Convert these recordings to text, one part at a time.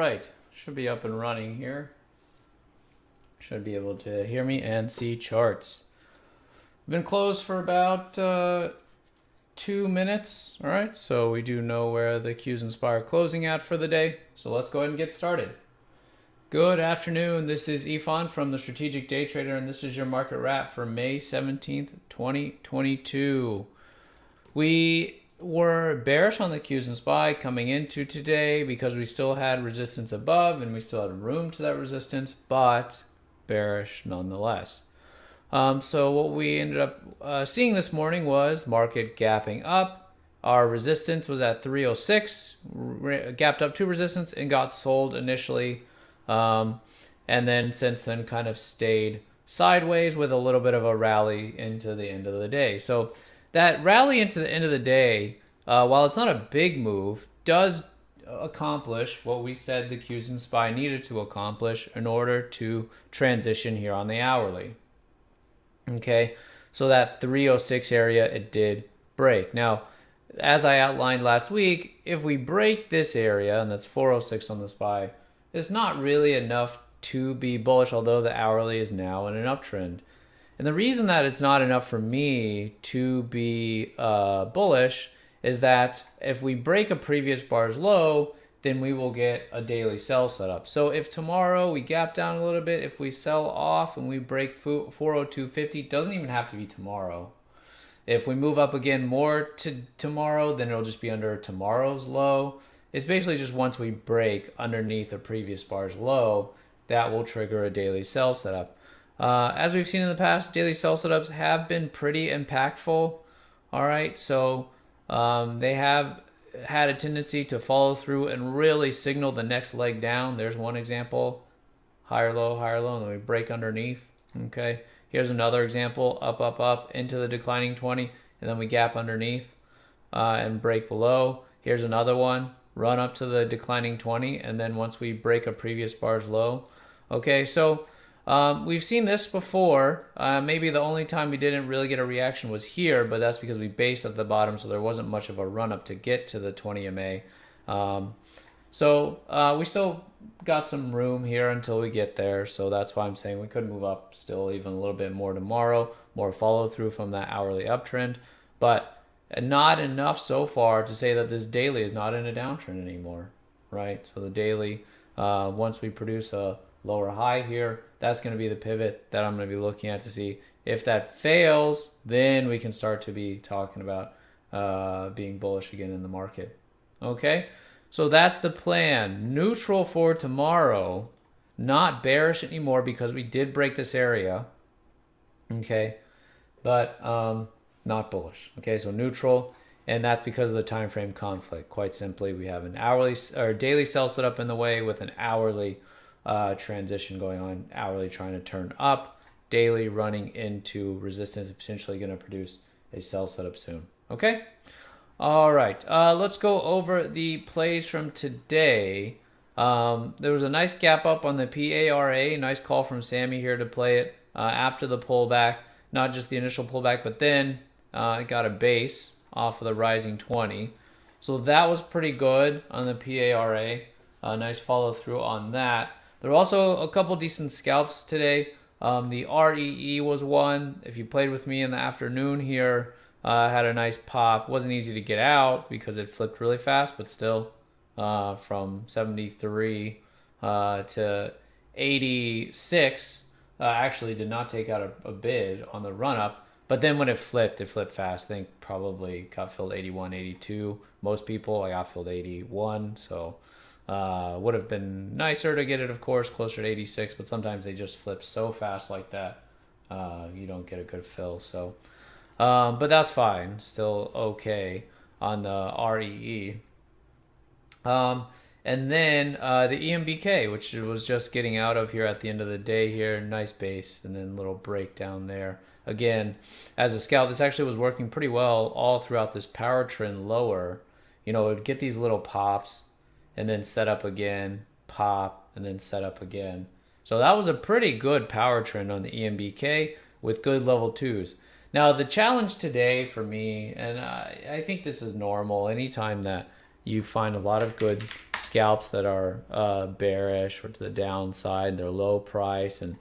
right, should be up and running here. Should be able to hear me and see charts. Been closed for about 2 minutes. All right, so we do know where the Qs Inspire closing at for the day. So let's go ahead and get started. Good afternoon. This is Ifan from the Strategic Day Trader, and this is your market wrap for May 17th, 2022. We were bearish on the Qs and SPY coming into today because we still had resistance above and we still had room to that resistance, but bearish nonetheless. So what we ended up seeing this morning was market gapping up. Our resistance was at 306, gapped up to resistance and got sold initially. And then since then kind of stayed sideways with a little bit of a rally into the end of the day. So that rally into the end of the day, while it's not a big move, does accomplish what we said the Qs and SPY needed to accomplish in order to transition here on the hourly. Okay, so that 306 area, it did break. Now, as I outlined last week, if we break this area, and that's 406 on the SPY, it's not really enough to be bullish, although the hourly is now in an uptrend. And the reason that it's not enough for me to be bullish is that if we break a previous bar's low, then we will get a daily sell setup. So if tomorrow we gap down a little bit, if we sell off and we break 402.50, doesn't even have to be tomorrow. If we move up again more to tomorrow, then it'll just be under tomorrow's low. It's basically just once we break underneath a previous bar's low, that will trigger a daily sell setup. As we've seen in the past, daily sell setups have been pretty impactful. All right, so they have had a tendency to follow through and really signal the next leg down. There's one example, higher, low, and then we break underneath. Okay, here's another example, up, up, up into the declining 20, and then we gap underneath and break below. Here's another one, run up to the declining 20, and then once we break a previous bar's low. Okay, so we've seen this before. Maybe the only time we didn't really get a reaction was here, but that's because we based at the bottom, so there wasn't much of a run up to get to the 20 MA. So we still got some room here until we get there, so that's why I'm saying we could move up still even a little bit more tomorrow, more follow through from that hourly uptrend, but not enough so far to say that this daily is not in a downtrend anymore, right? So the daily, once we produce a lower high here, that's going to be the pivot that I'm going to be looking at to see if that fails, then we can start to be talking about being bullish again in the market. Okay, so that's the plan. Neutral for tomorrow, not bearish anymore because we did break this area. Okay, but not bullish. Okay, so neutral, and that's because of the time frame conflict. Quite simply, we have an hourly or daily sell set up in the way with an hourly transition going on, hourly trying to turn up, daily running into resistance, potentially going to produce a sell setup soon. Okay, all right, let's go over the plays from today. There was a nice gap up on the PARA, nice call from Sammy here to play it after the pullback, not just the initial pullback, but then it got a base off of the rising 20, so that was pretty good on the PARA. Nice follow through on that. There were also a couple decent scalps today. The REE was one. If you played with me in the afternoon here, had a nice pop. Wasn't easy to get out because it flipped really fast, but still from 73 to 86. Actually did not take out a bid on the run up. But then when it flipped fast. I think probably got filled 81, 82. Most people, I got filled 81. So would have been nicer to get it, of course, closer to 86, but sometimes they just flip so fast like that, you don't get a good fill. So, but that's fine, still okay on the REE. And then the EMBK, which it was just getting out of here at the end of the day here, nice base, and then little breakdown there. Again, as a scalp, this actually was working pretty well all throughout this power trend lower. You know, it would get these little pops, and then set up again, pop, and then set up again. So that was a pretty good power trend on the EMBK with good level 2s. Now the challenge today for me, and I think this is normal, anytime that you find a lot of good scalps that are bearish or to the downside. They're low price, and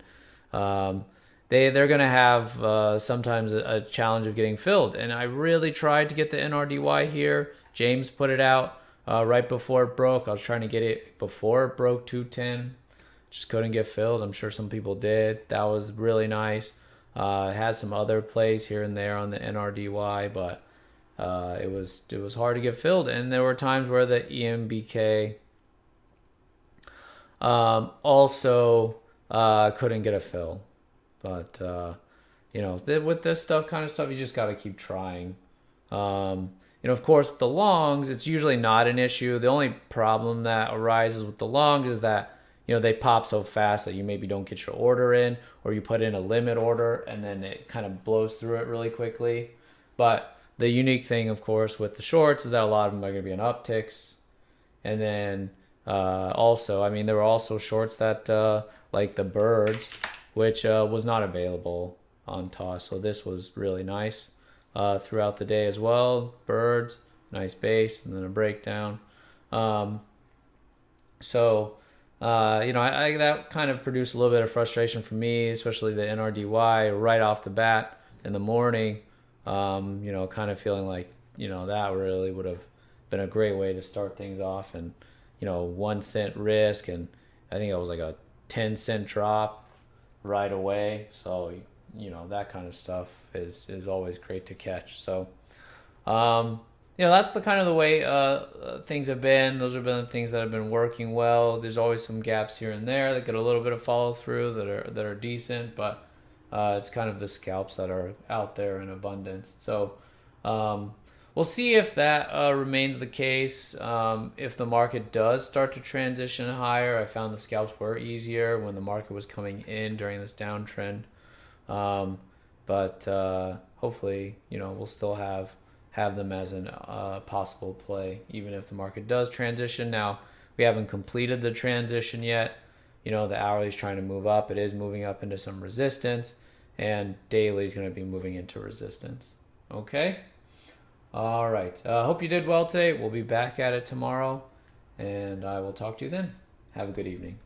they're going to have sometimes a challenge of getting filled. And I really tried to get the NRDY here. James put it out right before it broke. I was trying to get it before it broke 210. Just couldn't get filled. I'm sure some people did. That was really nice. It had some other plays here and there on the NRDY, but it was hard to get filled. And there were times where the EMBK also couldn't get a fill. But with this kind of stuff, you just got to keep trying. Of course, with the longs, it's usually not an issue. The only problem that arises with the longs is that they pop so fast that you maybe don't get your order in, or you put in a limit order and then it kind of blows through it really quickly. But the unique thing, of course, with the shorts is that a lot of them are going to be in upticks. And then also, there were also shorts that like the birds, which was not available on TOS. So this was really nice throughout the day as well. Birds, nice base, and then a breakdown. That kind of produced a little bit of frustration for me, especially the NRDY right off the bat in the morning. Kind of feeling like, that really would have been a great way to start things off. And, 1 cent risk, and I think it was like a 10-cent drop right away. So, that kind of stuff is always great to catch. So, that's the kind of the way things have been. Those have been the things that have been working well. There's always some gaps here and there that get a little bit of follow through that are decent, but it's kind of the scalps that are out there in abundance. So we'll see if that remains the case. If the market does start to transition higher, I found the scalps were easier when the market was coming in during this downtrend. But hopefully, we'll still have them as an possible play, even if the market does transition. Now, we haven't completed the transition yet. The hourly is trying to move up. It is moving up into some resistance, and daily is going to be moving into resistance. Okay? All right. Hope you did well today. We'll be back at it tomorrow, and I will talk to you then. Have a good evening.